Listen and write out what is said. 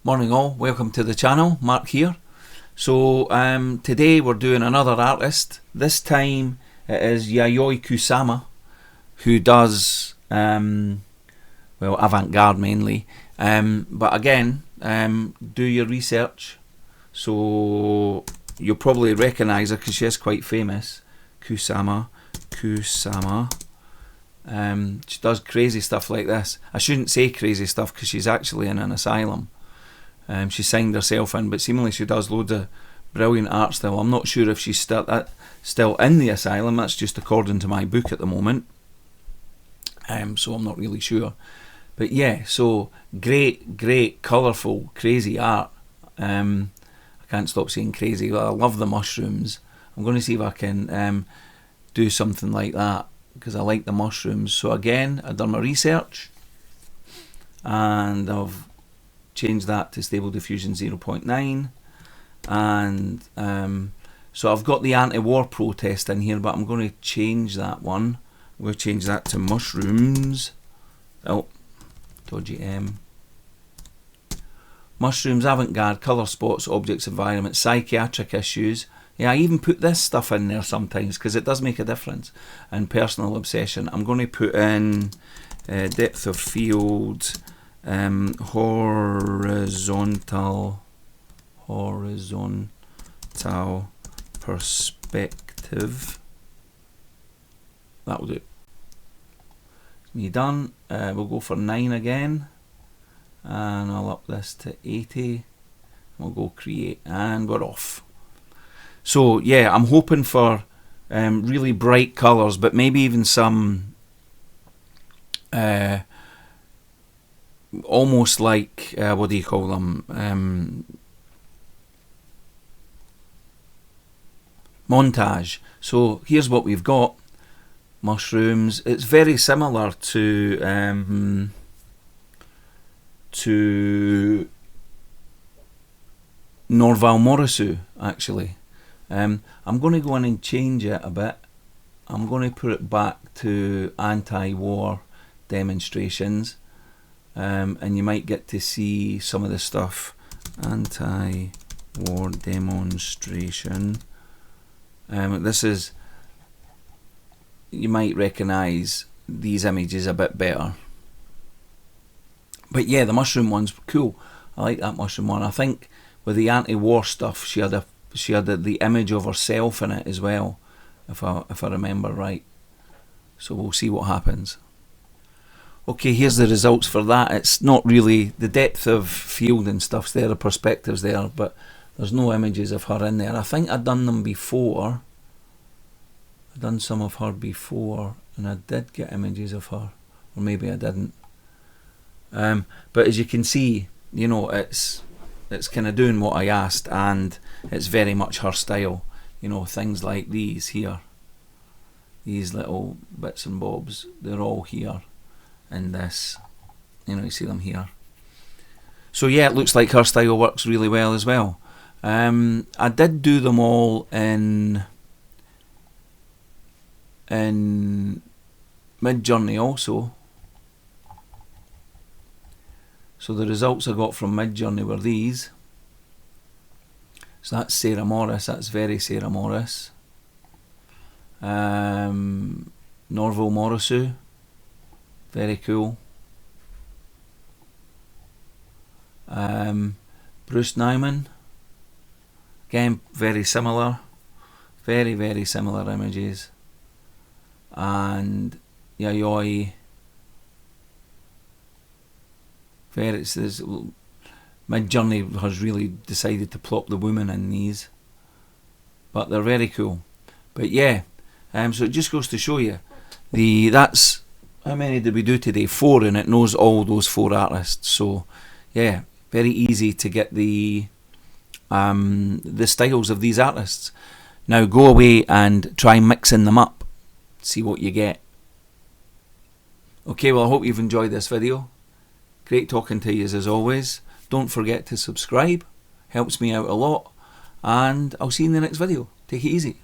Morning all, welcome to the channel, Mark here. So today we're doing another artist. This time it is Yayoi Kusama, who does, well, avant-garde mainly. But again, do your research. So you'll probably recognise her because she is quite famous. Kusama. She does crazy stuff like this. I shouldn't say crazy stuff because she's actually in an asylum. She signed herself in, but seemingly she does loads of brilliant art still. I'm not sure if she's still in the asylum. That's just according to my book at the moment. So I'm not really sure. But yeah, so great, colourful, crazy art. I can't stop saying crazy. I love the mushrooms. I'm going to see if I can do something like that because I like the mushrooms. So again, I've done my research and I've changed that to stable diffusion 0.9, and so I've got the anti-war protest in here, but I'm going to change that one. I'm going to change that to mushrooms. Oh, dodgy M. Mushrooms, avant-garde, colour spots, objects, environment, psychiatric issues. Yeah, I even put this stuff in there sometimes because it does make a difference. And personal obsession. I'm going to put in depth of field, horizontal perspective. That'll do. Me done. We'll go for 9 again, and I'll up this to 80. We'll go create, and we're off. So yeah, I'm hoping for really bright colours, but maybe even some almost like what do you call them, montage. So here's what we've got. Mushrooms. It's very similar to Norval Morrisue actually. I'm going to go in and change it a bit. I'm going to put it back to anti-war demonstrations. And you might get to see some of the stuff. Anti-war demonstration. This is, you might recognise these images a bit better. But yeah, the mushroom one's cool. I like that mushroom one. I think with the anti-war stuff, she had the image of herself in it as well, if I remember right. So we'll see what happens. Okay, here's the results for that. It's not really, the depth of field and stuff's there, the perspective's there, but there's no images of her in there. I think I'd done them before. I'd done some of her before, and I did get images of her, or maybe I didn't. But as you can see, you know, it's kind of doing what I asked, and it's very much her style. You know, things like these here, these little bits and bobs, they're all here. In this, you know, you see them here. So yeah, it looks like her style works really well as well. I did do them all in Midjourney also. So the results I got from Midjourney were these. So that's Sarah Morris. That's very Sarah Morris. Norval Morrisue. Very cool. Bruce Nyman. Again, very similar. Very similar images. And Yayoi. Midjourney has really decided to plop the woman in these. But they're very cool. But yeah, so it just goes to show you, that's, how many did we do today? 4, and it knows all those 4 artists. So yeah, very easy to get the styles of these artists. Now go away and try mixing them up. See what you get. Okay, well I hope you've enjoyed this video. Great talking to you as always. Don't forget to subscribe. Helps me out a lot. And I'll see you in the next video. Take it easy.